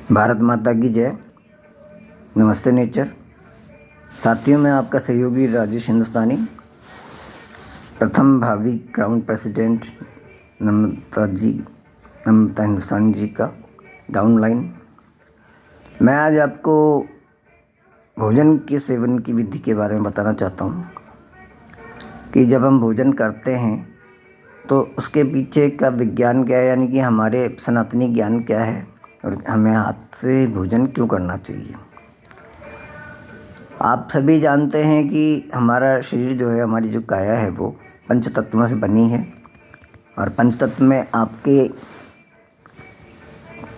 भारत माता की जय। नमस्ते नेचर। साथियों, मैं आपका सहयोगी राजेश हिंदुस्तानी, प्रथम भावी क्राउन प्रेसिडेंट नम्रता हिंदुस्तानी जी का डाउनलाइन। मैं आज आपको भोजन के सेवन की विधि के बारे में बताना चाहता हूँ कि जब हम भोजन करते हैं तो उसके पीछे का विज्ञान क्या है, यानी कि हमारे सनातनी ज्ञान क्या है और हमें हाथ से भोजन क्यों करना चाहिए। आप सभी जानते हैं कि हमारा शरीर जो है, हमारी जो काया है, वो पंच तत्वों से बनी है। और पंच तत्व में आपके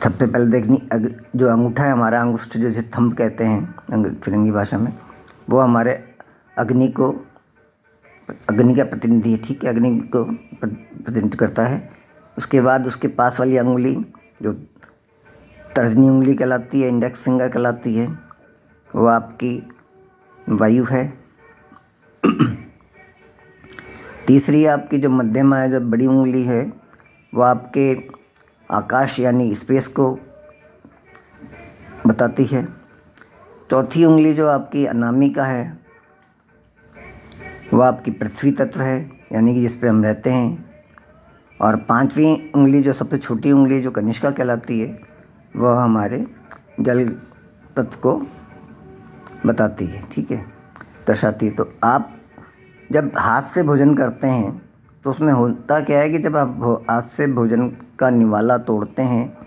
सबसे पहले देखनी जो अंगूठा है, हमारा अंगुष्ठ, जो जिसे थंब कहते हैं फिरंगी भाषा में, वो हमारे अग्नि का प्रतिनिधि है। ठीक है, अग्नि को प्रतिनिधित्व करता है। उसके बाद उसके पास वाली अंगुली जो तर्जनी उंगली कहलाती है, इंडेक्स फिंगर कहलाती है, वो आपकी वायु है। तीसरी आपकी जो मध्यमा है, जो बड़ी उंगली है, वो आपके आकाश यानी स्पेस को बताती है। चौथी उंगली जो आपकी अनामिका है, वो आपकी पृथ्वी तत्व है, यानी कि जिस पे हम रहते हैं। और पांचवी उंगली जो सबसे छोटी उंगली जो कनिष्का कहलाती है, वह हमारे जल तत्व को बताती है। ठीक है, दर्शाती है। तो आप जब हाथ से भोजन करते हैं तो उसमें होता क्या है कि जब आप हाथ से भोजन का निवाला तोड़ते हैं,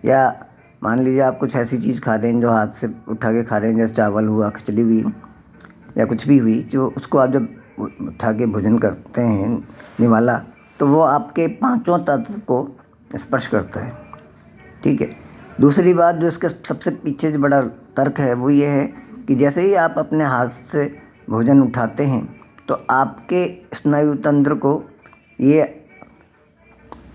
या मान लीजिए आप कुछ ऐसी चीज़ खा रहे हैं जो हाथ से उठा के खा रहे हैं, जैसे चावल हुआ, खिचड़ी हुई, या कुछ भी हुई, जो उसको आप जब उठा के भोजन करते हैं निवाला, तो वो आपके पांचों तत्व को स्पर्श करता है। ठीक है। दूसरी बात जो इसके सबसे पीछे जो बड़ा तर्क है, वो ये है कि जैसे ही आप अपने हाथ से भोजन उठाते हैं तो आपके स्नायु तंत्र को ये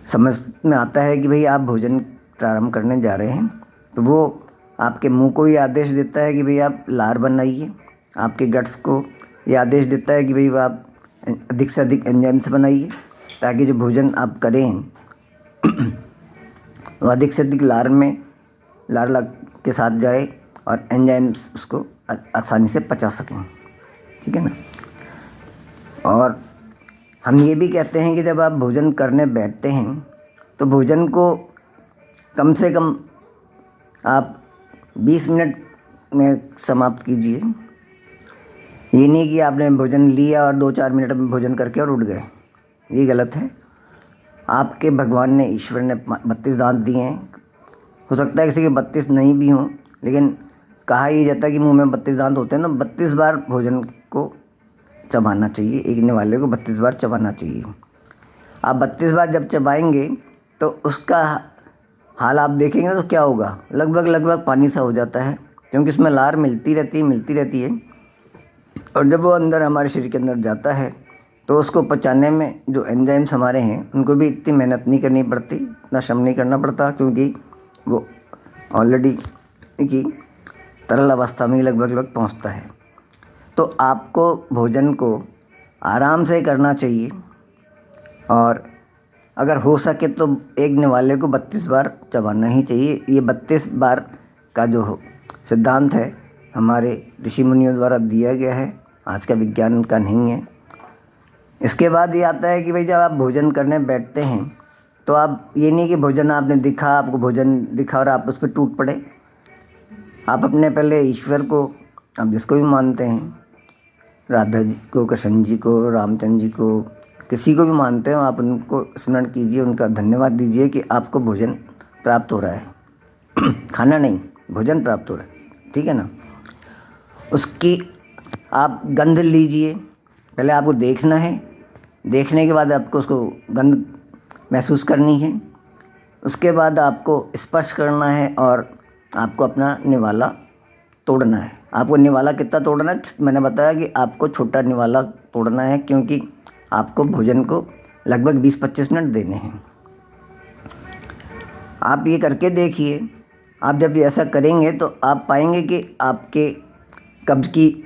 समझ में आता है कि भाई आप भोजन प्रारंभ करने जा रहे हैं। तो वो आपके मुंह को ये आदेश देता है कि भाई आप लार बनाइए। आपके गट्स को ये आदेश देता है कि भाई आप अधिक से अधिक एंजाइम्स बनाइए, ताकि जो भोजन आप करें वो अधिक से अधिक लार के साथ जाए और एंजाइम्स उसको आसानी से पचा सकें। ठीक है ना। और हम ये भी कहते हैं कि जब आप भोजन करने बैठते हैं तो भोजन को कम से कम आप 20 मिनट में समाप्त कीजिए। ये नहीं कि आपने भोजन लिया और 2-4 मिनट में भोजन करके और उठ गए, ये गलत है। आपके भगवान ने, ईश्वर ने 32 दांत दिए हैं। हो सकता है किसी के 32 नहीं भी हों, लेकिन कहा ही जाता है कि मुंह में 32 दांत होते हैं, तो 32 बार भोजन को चबाना चाहिए। एक निवाले को 32 बार चबाना चाहिए। आप 32 बार जब चबाएंगे तो उसका हाल आप देखेंगे तो क्या होगा, लगभग पानी सा हो जाता है, क्योंकि उसमें लार मिलती रहती है। और जब वो अंदर हमारे शरीर के अंदर जाता है तो उसको पचाने में जो एंजाइम्स हमारे हैं, उनको भी इतनी मेहनत नहीं करनी पड़ती, इतना श्रम नहीं करना पड़ता, क्योंकि वो ऑलरेडी की तरल अवस्था में लगभग पहुंचता है। तो आपको भोजन को आराम से करना चाहिए, और अगर हो सके तो एक निवाले को 32 बार चबाना ही चाहिए। ये 32 बार का जो सिद्धांत है, हमारे ऋषि मुनियों द्वारा दिया गया है, आज का विज्ञान का नहीं है। इसके बाद ये आता है कि भाई जब आप भोजन करने बैठते हैं तो आप ये नहीं कि भोजन आपको भोजन दिखा और आप उस पर टूट पड़े। आप अपने पहले ईश्वर को, आप जिसको भी मानते हैं, राधा जी को, कृष्ण जी को, रामचंद्र जी को, किसी को भी मानते हो, आप उनको स्मरण कीजिए, उनका धन्यवाद दीजिए कि आपको भोजन प्राप्त हो रहा है। खाना नहीं, भोजन प्राप्त हो रहा है। ठीक है ना। उसकी आप गंध लीजिए। पहले आपको देखना है, देखने के बाद आपको उसको गंध महसूस करनी है। उसके बाद आपको स्पर्श करना है और आपको अपना निवाला तोड़ना है। आपको निवाला कितना तोड़ना है, मैंने बताया कि आपको छोटा निवाला तोड़ना है, क्योंकि आपको भोजन को लगभग 20-25 मिनट देने हैं। आप ये करके देखिए। आप जब ये ऐसा करेंगे तो आप पाएंगे कि आपके कब्ज की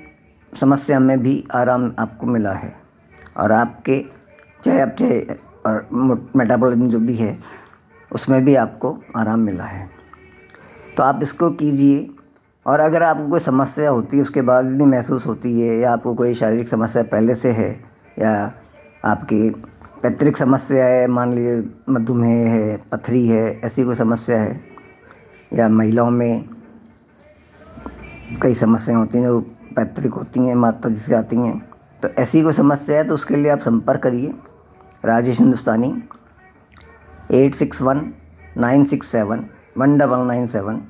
समस्या में भी आराम आपको मिला है, और आपके चयापचय और मेटाबॉलिज्म जो भी है उसमें भी आपको आराम मिला है। तो आप इसको कीजिए। और अगर आपको कोई समस्या होती है, उसके बाद भी महसूस होती है, या आपको कोई शारीरिक समस्या पहले से है, या आपकी पैतृक समस्या है, मान लीजिए मधुमेह है, पथरी है, ऐसी कोई समस्या है, या महिलाओं में कई समस्याएं होती हैं जो पैतृक होती हैं, माता जी से आती हैं, तो ऐसी कोई समस्या है तो उसके लिए आप संपर्क करिए राजेश हिंदुस्तानी 8619671997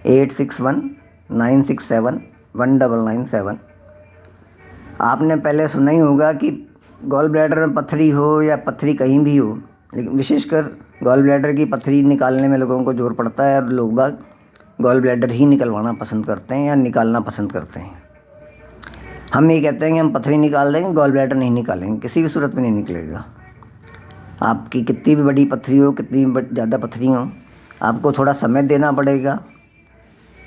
8619671997। आपने पहले सुना ही होगा कि गॉल ब्लैडर में पथरी हो या पथरी कहीं भी हो, लेकिन विशेषकर गॉल ब्लैडर की पथरी निकालने में लोगों को जोर पड़ता है और लोग बाग गॉल ब्लैडर ही निकलवाना पसंद करते हैं या निकालना पसंद करते हैं। हम ये कहते हैं कि हम पथरी निकाल देंगे, गॉल ब्लैडर नहीं निकालेंगे, किसी भी सूरत में नहीं निकलेगा। आपकी कितनी भी बड़ी पथरी हो, कितनी भी ज़्यादा पथरी हो, आपको थोड़ा समय देना पड़ेगा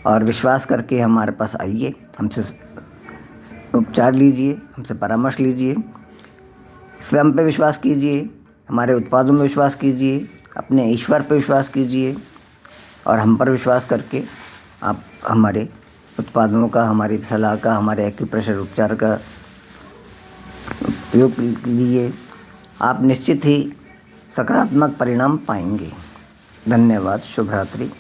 और विश्वास करके हमारे पास आइए, हमसे उपचार लीजिए, हमसे परामर्श लीजिए, स्वयं पे विश्वास कीजिए, हमारे उत्पादों में विश्वास कीजिए, अपने ईश्वर पे विश्वास कीजिए और हम पर विश्वास करके आप हमारे उत्पादों का, हमारी सलाह का, हमारे एक्यूप्रेशर उपचार का उपयोग कीजिए। आप निश्चित ही सकारात्मक परिणाम पाएंगे। धन्यवाद। शुभ रात्रि।